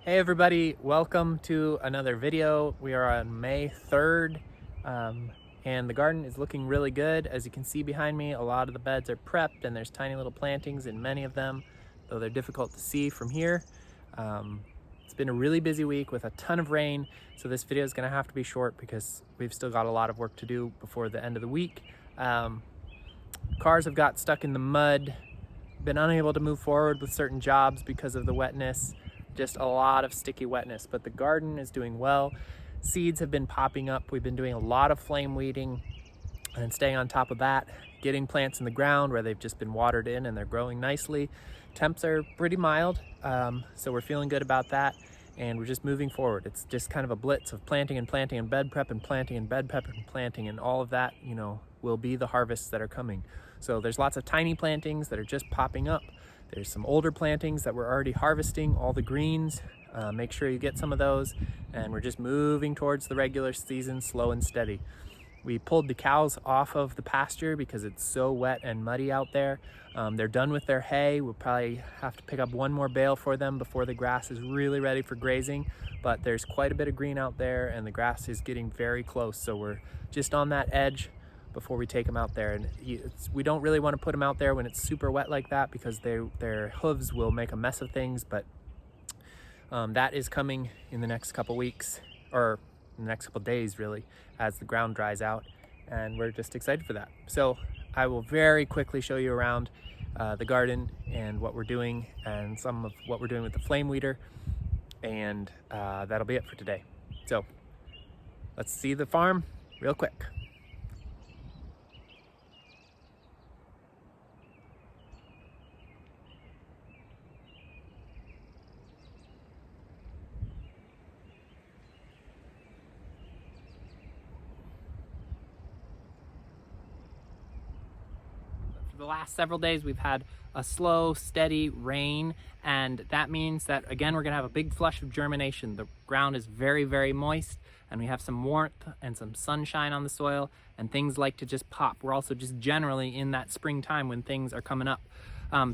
Hey everybody, welcome to another video. We are on May 3rd and the garden is looking really good. As you can see behind me, a lot of the beds are prepped and there's tiny little plantings in many of them, though they're difficult to see from here. It's been a really busy week with a ton of rain, so this video is going to have to be short because we've still got a lot of work to do before the end of the week. Cars have got stuck in the mud, been unable to move forward with certain jobs because of the wetness. Just a lot of sticky wetness, but the garden is doing well. Seeds have been popping up. We've been doing a lot of flame weeding and staying on top of that, getting plants in the ground where they've just been watered in and they're growing nicely. Temps are pretty mild, so we're feeling good about that, and we're just moving forward. It's just kind of a blitz of planting and planting and bed prep and planting and bed prep and planting, and all of that, will be the harvests that are coming. So there's lots of tiny plantings that are just popping up. There's some older plantings that we're already harvesting, all the greens. Make sure you get some of those, and we're just moving towards the regular season slow and steady. We pulled the cows off of the pasture because it's so wet and muddy out there. They're done with their hay. We'll probably have to pick up one more bale for them before the grass is really ready for grazing, but there's quite a bit of green out there and the grass is getting very close, so we're just on that edge before we take them out there. And we don't really want to put them out there when it's super wet like that because their hooves will make a mess of things, but that is coming in the next couple weeks, or in the next couple days really, as the ground dries out, and we're just excited for that. So I will very quickly show you around the garden and what we're doing and some of what we're doing with the flame weeder, and that'll be it for today. So let's see the farm real quick. The last several days we've had a slow, steady rain, and that means that again we're gonna have a big flush of germination. The ground is very, very moist, and we have some warmth and some sunshine on the soil, and things like to just pop. We're also just generally in that springtime when things are coming up.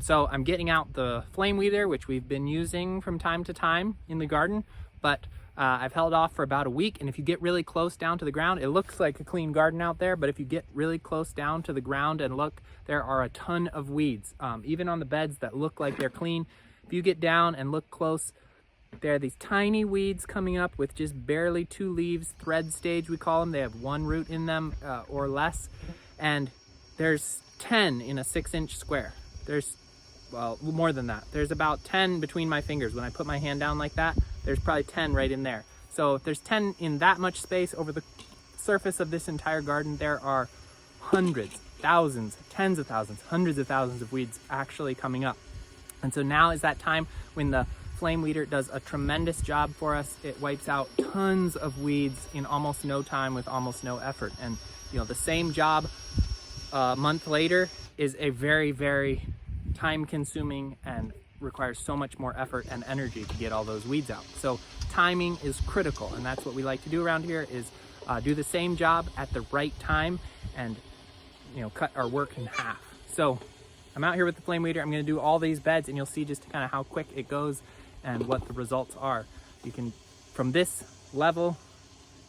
So I'm getting out the flame weeder, which we've been using from time to time in the garden, but I've held off for about a week, and if you get really close down to the ground, it looks like a clean garden out there, but if you get really close down to the ground and look, there are a ton of weeds. Even on the beds that look like they're clean, if you get down and look close, there are these tiny weeds coming up with just barely 2 leaves, thread stage we call them. They have 1 root in them or less, and there's 10 in a 6-inch square. There's, well, more than that. There's about 10 between my fingers. When I put my hand down like that, there's probably 10 right in there. So if there's 10 in that much space over the surface of this entire garden, there are hundreds, thousands, tens of thousands, hundreds of thousands of weeds actually coming up. And so now is that time when the flame weeder does a tremendous job for us. It wipes out tons of weeds in almost no time with almost no effort. And the same job a month later is a very, very time consuming and requires so much more effort and energy to get all those weeds out. So timing is critical, and that's what we like to do around here, is do the same job at the right time and cut our work in half. So I'm out here with the flame weeder. I'm going to do all these beds, and you'll see just kind of how quick it goes and what the results are. You can, from this level,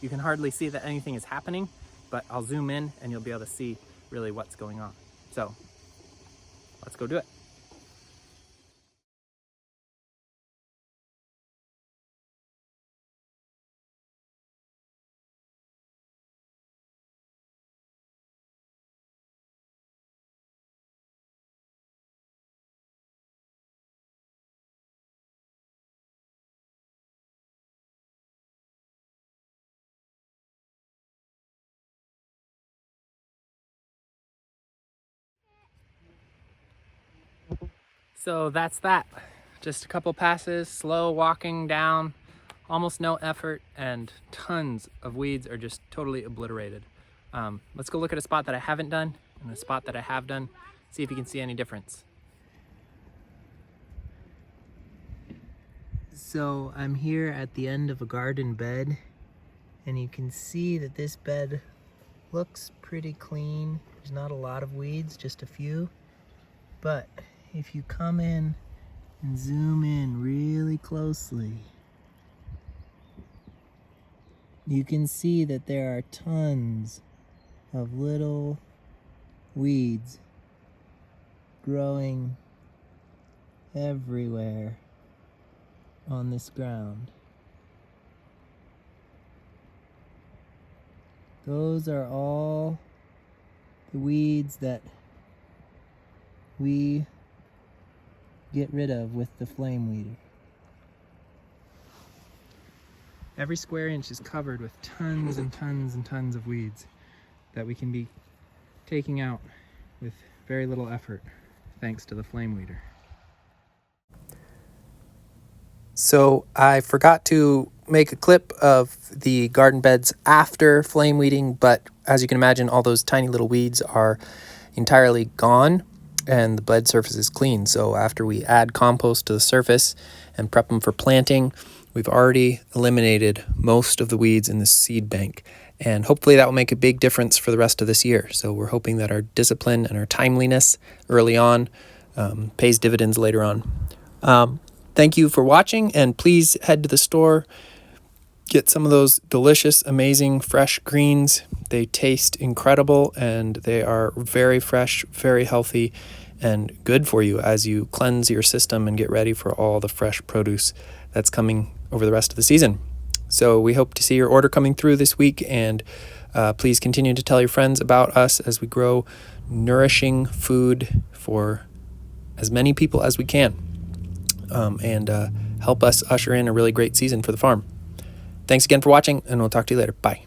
you can hardly see that anything is happening, but I'll zoom in and you'll be able to see really what's going on. So let's go do it. So that's that. Just a couple passes, slow walking down, almost no effort, and tons of weeds are just totally obliterated. Let's go look at a spot that I haven't done and a spot that I have done, see if you can see any difference. So I'm here at the end of a garden bed, and you can see that this bed looks pretty clean. There's not a lot of weeds, just a few, but if you come in and zoom in really closely, you can see that there are tons of little weeds growing everywhere on this ground. Those are all the weeds that we get rid of with the flame weeder. Every square inch is covered with tons and tons and tons of weeds that we can be taking out with very little effort, thanks to the flame weeder. So I forgot to make a clip of the garden beds after flame weeding, but as you can imagine, all those tiny little weeds are entirely gone and the bed surface is clean. So after we add compost to the surface and prep them for planting, we've already eliminated most of the weeds in the seed bank. And hopefully that will make a big difference for the rest of this year. So we're hoping that our discipline and our timeliness early on pays dividends later on. Thank you for watching, and please head to the store, get some of those delicious, amazing, fresh greens. They taste incredible, and they are very fresh, very healthy, and good for you as you cleanse your system and get ready for all the fresh produce that's coming over the rest of the season. So we hope to see your order coming through this week, and please continue to tell your friends about us as we grow nourishing food for as many people as we can, and help us usher in a really great season for the farm. Thanks again for watching, and we'll talk to you later. Bye.